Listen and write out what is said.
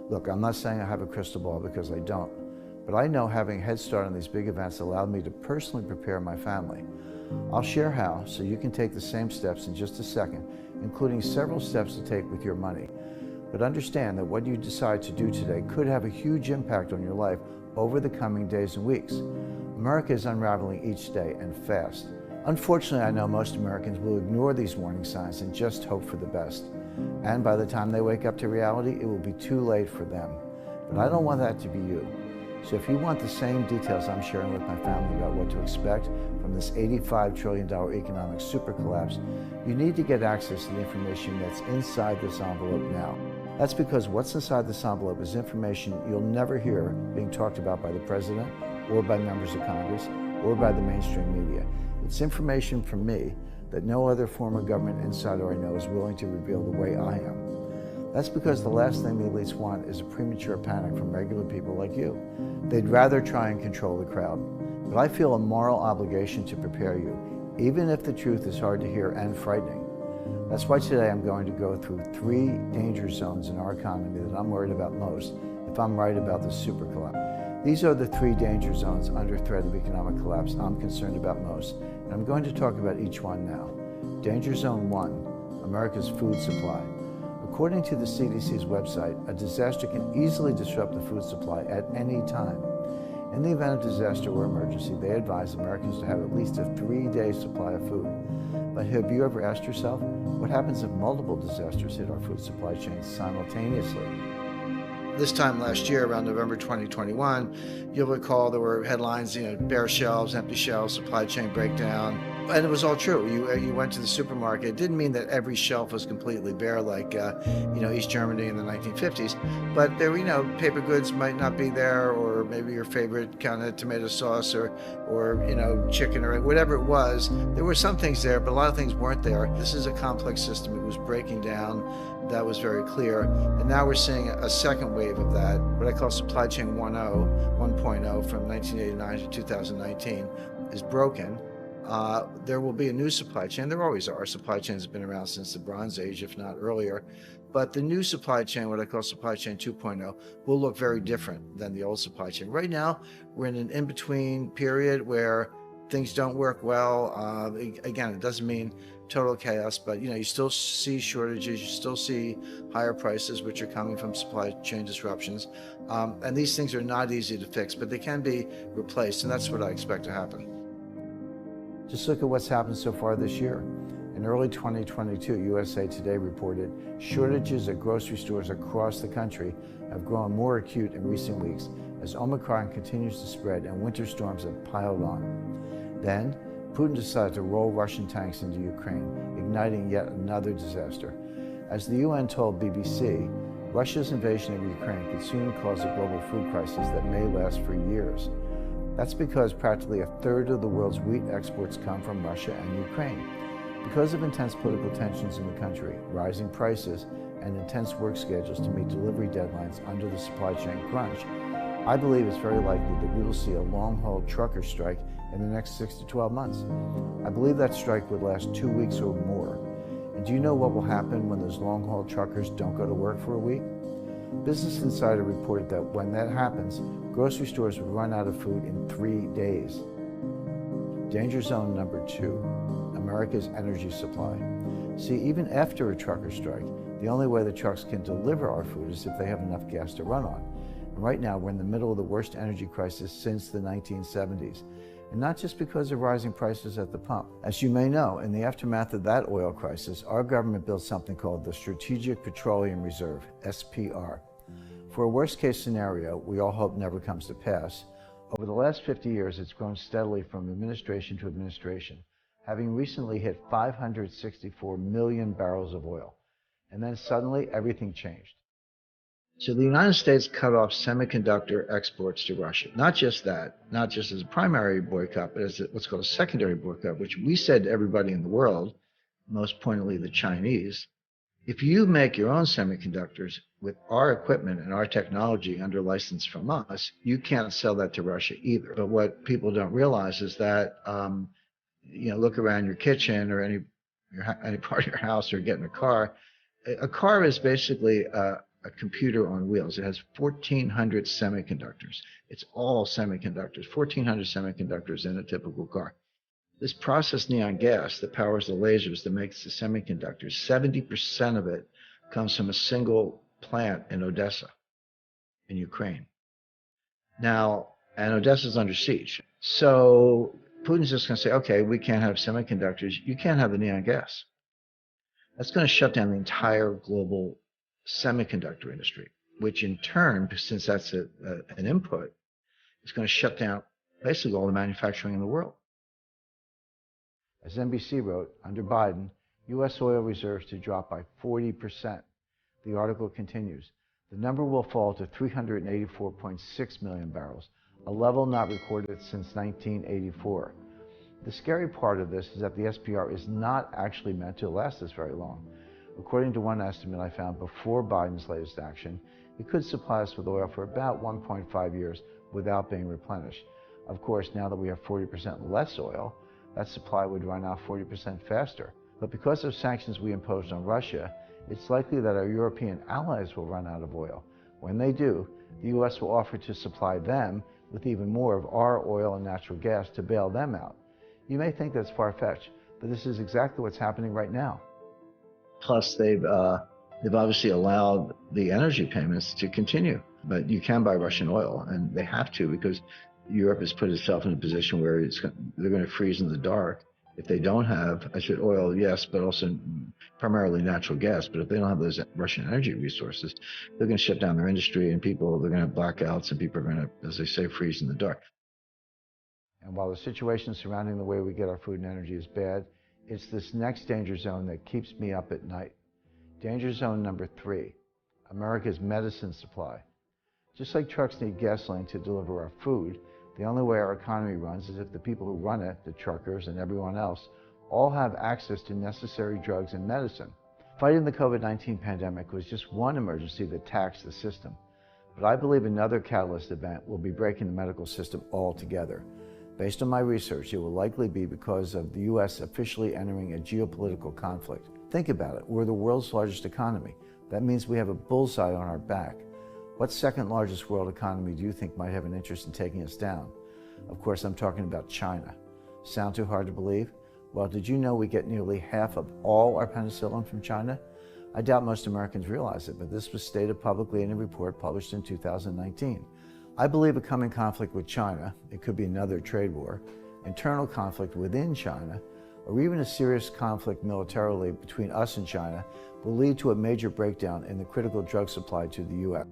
Look, I'm not saying I have a crystal ball because I don't, but I know having a head start on these big events allowed me to personally prepare my family. I'll share how, so you can take the same steps in just a second, including several steps to take with your money. But understand that what you decide to do today could have a huge impact on your life over the coming days and weeks. America is unraveling each day and fast. Unfortunately, I know most Americans will ignore these warning signs and just hope for the best. And by the time they wake up to reality, it will be too late for them. But I don't want that to be you. So if you want the same details I'm sharing with my family about what to expect from this $85 trillion economic super collapse, you need to get access to the information that's inside this envelope now. That's because what's inside this envelope is information you'll never hear being talked about by the president or by members of Congress or by the mainstream media. It's information from me that no other former government insider I know is willing to reveal the way I am. That's because the last thing the elites want is a premature panic from regular people like you. They'd rather try and control the crowd. But I feel a moral obligation to prepare you, even if the truth is hard to hear and frightening. That's why today I'm going to go through 3 danger zones in our economy that I'm worried about most if I'm right about the super collapse. These are the 3 danger zones under threat of economic collapse I'm concerned about most, and I'm going to talk about each one now. Danger Zone 1, America's food supply. According to the CDC's website, a disaster can easily disrupt the food supply at any time. In the event of disaster or emergency, they advise Americans to have at least a 3-day supply of food. But have you ever asked yourself, what happens if multiple disasters hit our food supply chains simultaneously? This time last year, around November 2021, you'll recall there were headlines, bare shelves, empty shelves, supply chain breakdown. And it was all true. You went to the supermarket. It didn't mean that every shelf was completely bare like, East Germany in the 1950s. But there were, paper goods might not be there, or maybe your favorite kind of tomato sauce or chicken or whatever it was. There were some things there, but a lot of things weren't there. This is a complex system. It was breaking down. That was very clear. And now we're seeing a second wave of that, what I call supply chain 1.0 from 1989 to 2019 is broken. There will be a new supply chain. There always are. Supply chains have been around since the Bronze Age, if not earlier. But the new supply chain, what I call supply chain 2.0, will look very different than the old supply chain. Right now, we're in an in-between period where things don't work well. Again, it doesn't mean total chaos, but you still see shortages, you still see higher prices, which are coming from supply chain disruptions. And these things are not easy to fix, but they can be replaced, and that's what I expect to happen. Just look at what's happened so far this year. In early 2022, USA Today reported shortages at grocery stores across the country have grown more acute in recent weeks as Omicron continues to spread and winter storms have piled on. Then, Putin decided to roll Russian tanks into Ukraine, igniting yet another disaster. As the UN told BBC, Russia's invasion of Ukraine could soon cause a global food crisis that may last for years. That's because practically 1/3 of the world's wheat exports come from Russia and Ukraine. Because of intense political tensions in the country, rising prices, and intense work schedules to meet delivery deadlines under the supply chain crunch, I believe it's very likely that we will see a long-haul trucker strike in the next 6 to 12 months. I believe that strike would last 2 weeks or more. And do you know what will happen when those long-haul truckers don't go to work for a week? Business Insider reported that when that happens, grocery stores would run out of food in 3 days. Danger zone number 2, America's energy supply. See, even after a trucker strike, the only way the trucks can deliver our food is if they have enough gas to run on. And right now, we're in the middle of the worst energy crisis since the 1970s. And not just because of rising prices at the pump. As you may know, in the aftermath of that oil crisis, our government built something called the Strategic Petroleum Reserve, SPR. For a worst-case scenario, we all hope never comes to pass, over the last 50 years, it's grown steadily from administration to administration, having recently hit 564 million barrels of oil. And then suddenly, everything changed. So the United States cut off semiconductor exports to Russia. Not just that, not just as a primary boycott, but as what's called a secondary boycott, which we said to everybody in the world, most pointedly the Chinese, if you make your own semiconductors with our equipment and our technology under license from us, you can't sell that to Russia either. But what people don't realize is that, look around your kitchen or any part of your house or get in a car. A car is basically a computer on wheels. It has 1,400 semiconductors. It's all semiconductors, 1,400 semiconductors in a typical car. This processed neon gas that powers the lasers that makes the semiconductors, 70% of it comes from a single plant in Odessa, in Ukraine. Now, and Odessa's under siege. So Putin's just going to say, okay, we can't have semiconductors. You can't have the neon gas. That's going to shut down the entire global semiconductor industry, which in turn, since that's an input, is going to shut down basically all the manufacturing in the world. As NBC wrote, under Biden, U.S. oil reserves to drop by 40%. The article continues, the number will fall to 384.6 million barrels, a level not recorded since 1984. The scary part of this is that the SPR is not actually meant to last this very long. According to one estimate I found before Biden's latest action, it could supply us with oil for about 1.5 years without being replenished. Of course, now that we have 40% less oil, that supply would run out 40% faster. But because of sanctions we imposed on Russia, it's likely that our European allies will run out of oil. When they do, the U.S. will offer to supply them with even more of our oil and natural gas to bail them out. You may think that's far-fetched, but this is exactly what's happening right now. Plus, they've obviously allowed the energy payments to continue, but you can buy Russian oil, and they have to because Europe has put itself in a position where they're going to freeze in the dark if they don't have, I said oil, yes, but also primarily natural gas. But if they don't have those Russian energy resources, they're going to shut down their industry, and they're going to have blackouts, and people are going to, as they say, freeze in the dark. And while the situation surrounding the way we get our food and energy is bad, it's this next danger zone that keeps me up at night. Danger zone number 3, America's medicine supply. Just like trucks need gasoline to deliver our food, the only way our economy runs is if the people who run it, the truckers and everyone else, all have access to necessary drugs and medicine. Fighting the COVID-19 pandemic was just one emergency that taxed the system. But I believe another catalyst event will be breaking the medical system altogether. Based on my research, it will likely be because of the U.S. officially entering a geopolitical conflict. Think about it. We're the world's largest economy. That means we have a bullseye on our back. What second largest world economy do you think might have an interest in taking us down? Of course, I'm talking about China. Sound too hard to believe? Well, did you know we get nearly half of all our penicillin from China? I doubt most Americans realize it, but this was stated publicly in a report published in 2019. I believe a coming conflict with China, it could be another trade war, internal conflict within China, or even a serious conflict militarily between us and China will lead to a major breakdown in the critical drug supply to the U.S.